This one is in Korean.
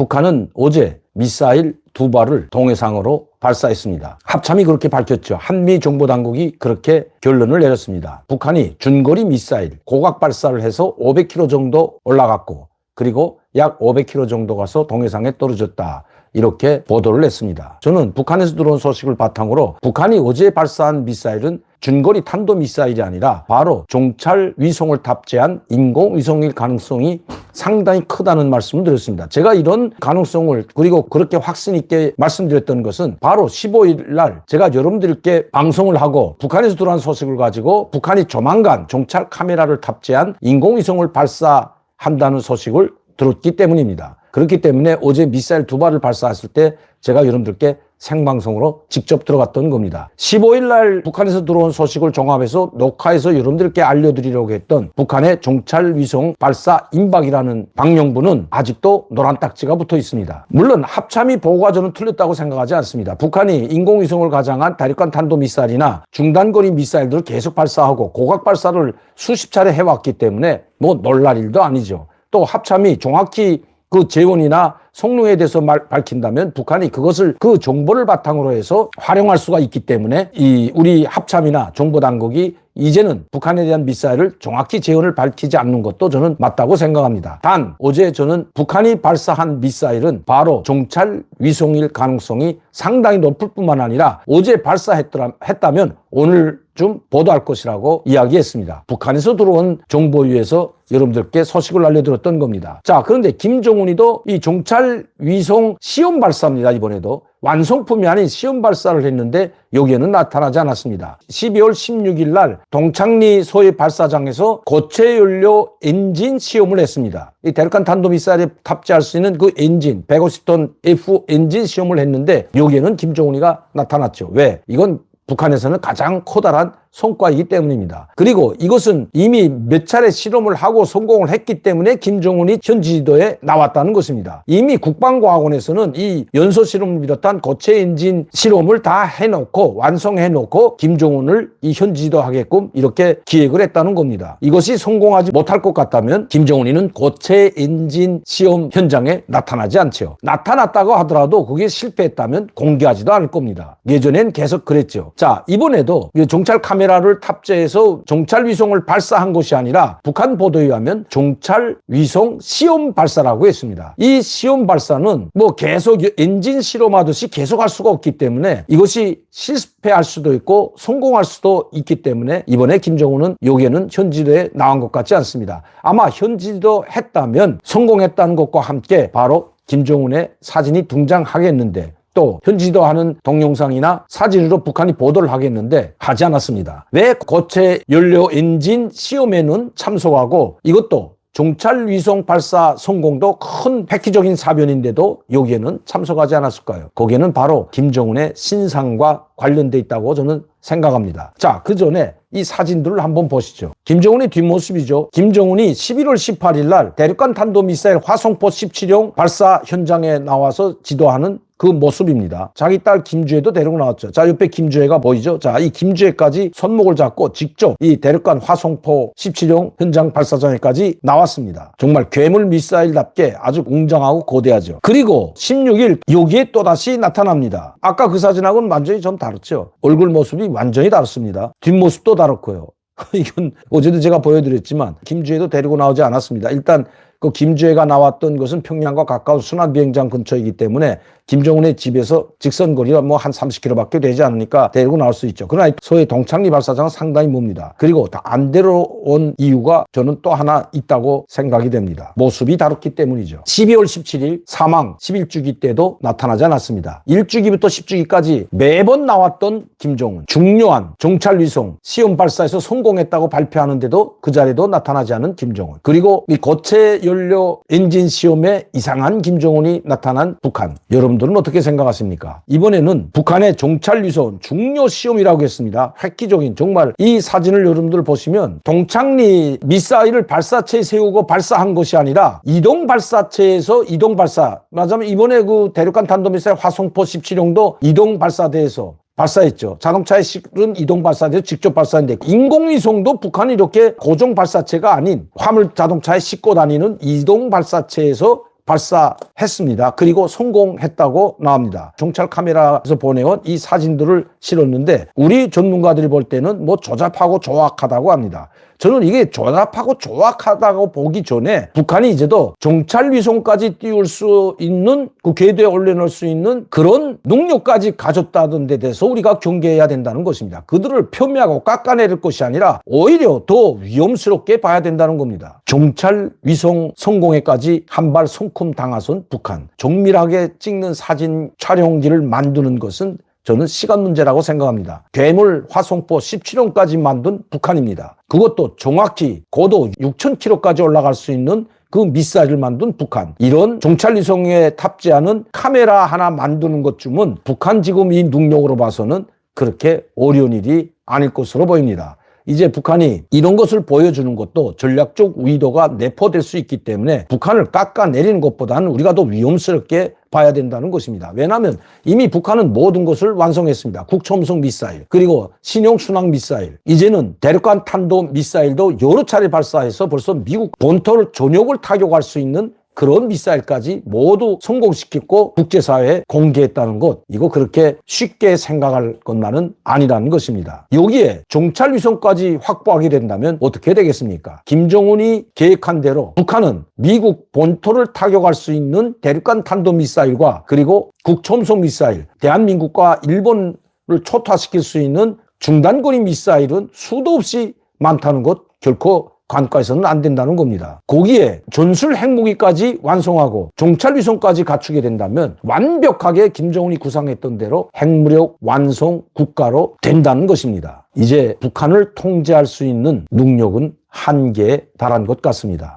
북한은 어제 미사일 2발을 동해상으로 발사했습니다. 합참이 그렇게 밝혔죠. 한미 정보당국이 그렇게 결론을 내렸습니다. 북한이 중거리 미사일 고각 발사를 해서 500km 정도 올라갔고 그리고 약 500km 정도 가서 동해상에 떨어졌다. 이렇게 보도를 했습니다. 저는 북한에서 들어온 소식을 바탕으로 북한이 어제 발사한 미사일은 중거리 탄도미사일이 아니라 바로 종찰 위성을 탑재한 인공위성일 가능성이 상당히 크다는 말씀을 드렸습니다. 제가 이런 가능성을 그리고 그렇게 확신 있게 말씀드렸던 것은 바로 15일 날 제가 여러분들께 방송을 하고 북한에서 들어온 소식을 가지고 북한이 조만간 종찰 카메라를 탑재한 인공위성을 발사한다는 소식을 들었기 때문입니다. 그렇기 때문에 어제 미사일 2발을 발사했을 때 제가 여러분들께 생방송으로 직접 들어갔던 겁니다. 15일 날 북한에서 들어온 소식을 종합해서 녹화해서 여러분들께 알려드리려고 했던 북한의 종찰 위성 발사 임박이라는 방영부는 아직도 노란 딱지가 붙어 있습니다. 물론 합참이 보고가 저는 틀렸다고 생각하지 않습니다. 북한이 인공위성을 가장한 다陸間 탄도미사일이나 중단거리 미사일들을 계속 발사하고 고각 발사를 수십 차례 해왔기 때문에 뭐 놀랄 일도 아니죠. 또 합참이 정확히 그 재원이나 성능에 대해서 밝힌다면 북한이 그것을 그 정보를 바탕으로 해서 활용할 수가 있기 때문에 우리 합참이나 정보당국이 이제는 북한에 대한 미사일을 정확히 재원을 밝히지 않는 것도 저는 맞다고 생각합니다. 단 어제 저는 북한이 발사한 미사일은 바로 종찰 위성일 가능성이 상당히 높을 뿐만 아니라 어제 발사했다면 오늘 좀 보도할 것이라고 이야기했습니다. 북한에서 들어온 정보위에서 여러분들께 소식을 알려드렸던 겁니다. 자, 그런데 김정은이도 이 종찰 위성 시험 발사입니다. 이번에도 완성품이 아닌 시험 발사를 했는데 여기에는 나타나지 않았습니다. 12월 16일 날 동창리 소해 발사장에서 고체 연료 엔진 시험을 했습니다. 이 다陸間 탄도미사일에 탑재할 수 있는 그 엔진 150톤 F 엔진 시험을 했는데 여기에는 김정은이가 나타났죠. 왜? 이건 북한에서는 가장 커다란 성과이기 때문입니다. 그리고 이것은 이미 몇 차례 실험을 하고 성공을 했기 때문에 김정은이 현지 지도에 나왔다는 것입니다. 이미 국방과학원에서는 이 연소 실험을 비롯한 고체 엔진 실험을 다 해놓고 완성해놓고 김정은을 이 현지 지도하게끔 이렇게 기획을 했다는 겁니다. 이것이 성공하지 못할 것 같다면 김정은이는 고체 엔진 시험 현장에 나타나지 않죠. 나타났다고 하더라도 그게 실패했다면 공개하지도 않을 겁니다. 예전엔 계속 그랬죠. 자, 이번에도 종찰 카메라를 탑재해서 종찰 위성을 발사한 것이 아니라 북한 보도에 의하면 종찰 위성 시험 발사라고 했습니다. 이 시험 발사는 뭐 계속 엔진 실험하듯이 계속 할 수가 없기 때문에 이것이 실패할 수도 있고 성공할 수도 있기 때문에 이번에 김정은은 여기에는 현지도에 나온 것 같지 않습니다. 아마 현지도 했다면 성공했다는 것과 함께 바로 김정은의 사진이 등장하겠는데 또 현지도 하는 동영상이나 사진으로 북한이 보도를 하겠는데 하지 않았습니다. 왜 고체 연료 엔진 시험에는 참석하고 이것도 종찰 위성 발사 성공도 큰 획기적인 사변인데도 여기에는 참석하지 않았을까요? 거기에는 바로 김정은의 신상과 관련돼 있다고 저는 생각합니다. 자, 그 전에 이 사진들을 한번 보시죠. 김정은의 뒷모습이죠. 김정은이 11월 18일 날 다陸間 탄도미사일 화성포 17형 발사 현장에 나와서 지도하는 그 모습입니다. 자기 딸 김주혜도 데리고 나왔죠. 자, 옆에 김주혜가 보이죠? 자, 이 김주혜까지 손목을 잡고 직접 이 다陸間 화성포 17형 현장 발사장에까지 나왔습니다. 정말 괴물 미사일답게 아주 웅장하고 거대하죠. 그리고 16일 여기에 또다시 나타납니다. 아까 그 사진하고는 완전히 좀 다르죠. 얼굴 모습이 완전히 다릅니다. 뒷모습도 다르고요. 이건 어제도 제가 보여드렸지만 김주혜도 데리고 나오지 않았습니다. 일단 그 김주혜가 나왔던 것은 평양과 가까운 순환비행장 근처이기 때문에 김정은의 집에서 직선 거리가 뭐 한 30km밖에 되지 않으니까 데리고 나올 수 있죠. 그러나 소위 동창리 발사장은 상당히 멉니다. 그리고 다 안 데려온 이유가 저는 또 하나 있다고 생각이 됩니다. 모습이 다르기 때문이죠. 12월 17일 사망 11주기 때도 나타나지 않았습니다. 1주기부터 10주기까지 매번 나왔던 김정은 중요한 종찰위성 시험 발사에서 성공했다고 발표하는데도 그 자리에도 나타나지 않은 김정은 그리고 이 고체 연료 엔진 시험에 이상한 김정은이 나타난 북한 여러분들은 어떻게 생각하십니까? 이번에는 북한의 종찰위성 중요 시험이라고 했습니다. 획기적인 정말 이 사진을 여러분들 보시면 동창리 미사일을 발사체에 세우고 발사한 것이 아니라 이동 발사체에서 이동 발사 말하자면 이번에 그 다陸間 탄도미사일 화성포 17형도 이동 발사대에서 발사했죠. 자동차에 실은 이동 발사대에서 직접 발사했는데 인공위성도 북한이 이렇게 고정 발사체가 아닌 화물 자동차에 싣고 다니는 이동 발사체에서 발사했습니다. 그리고 성공했다고 나옵니다. 정찰 카메라에서 보내온 이 사진들을 실었는데 우리 전문가들이 볼 때는 뭐 조잡하고 조악하다고 합니다. 저는 이게 조잡하고 조악하다고 보기 전에 북한이 이제도 정찰 위성까지 띄울 수 있는 그 궤도에 올려놓을 수 있는 그런 능력까지 가졌다던 데 대해서 우리가 경계해야 된다는 것입니다. 그들을 폄훼하고 깎아내릴 것이 아니라 오히려 더 위험스럽게 봐야 된다는 겁니다. 정찰 위성 성공에까지 한 발 성큼 당하선 북한. 정밀하게 찍는 사진 촬영지를 만드는 것은 저는 시간 문제라고 생각합니다. 괴물 화성포 17형까지 만든 북한입니다. 그것도 정확히 고도 6,000km까지 올라갈 수 있는 그 미사일을 만든 북한. 이런 정찰위성에 탑재하는 카메라 하나 만드는 것쯤은 북한 지금 이 능력으로 봐서는 그렇게 어려운 일이 아닐 것으로 보입니다. 이제 북한이 이런 것을 보여주는 것도 전략적 의도가 내포될 수 있기 때문에 북한을 깎아내리는 것보다는 우리가 더 위험스럽게 봐야 된다는 것입니다. 왜냐하면 이미 북한은 모든 것을 완성했습니다. 국초음속 미사일, 그리고 신형 순항 미사일, 이제는 대륙간 탄도 미사일도 여러 차례 발사해서 벌써 미국 본토를 전역을 타격할 수 있는 그런 미사일까지 모두 성공시켰고 국제사회에 공개했다는 것, 이거 그렇게 쉽게 생각할 것만은 아니라는 것입니다. 여기에 정찰위성까지 확보하게 된다면 어떻게 되겠습니까? 김정은이 계획한 대로 북한은 미국 본토를 타격할 수 있는 대륙간 탄도미사일과 그리고 국초음속 미사일, 대한민국과 일본을 초토화시킬 수 있는 중단거리 미사일은 수도 없이 많다는 것 결코 관과해서는 안 된다는 겁니다. 거기에 전술 핵무기까지 완성하고 정찰위성까지 갖추게 된다면 완벽하게 김정은이 구상했던 대로 핵무력 완성 국가로 된다는 것입니다. 이제 북한을 통제할 수 있는 능력은 한계에 달한 것 같습니다.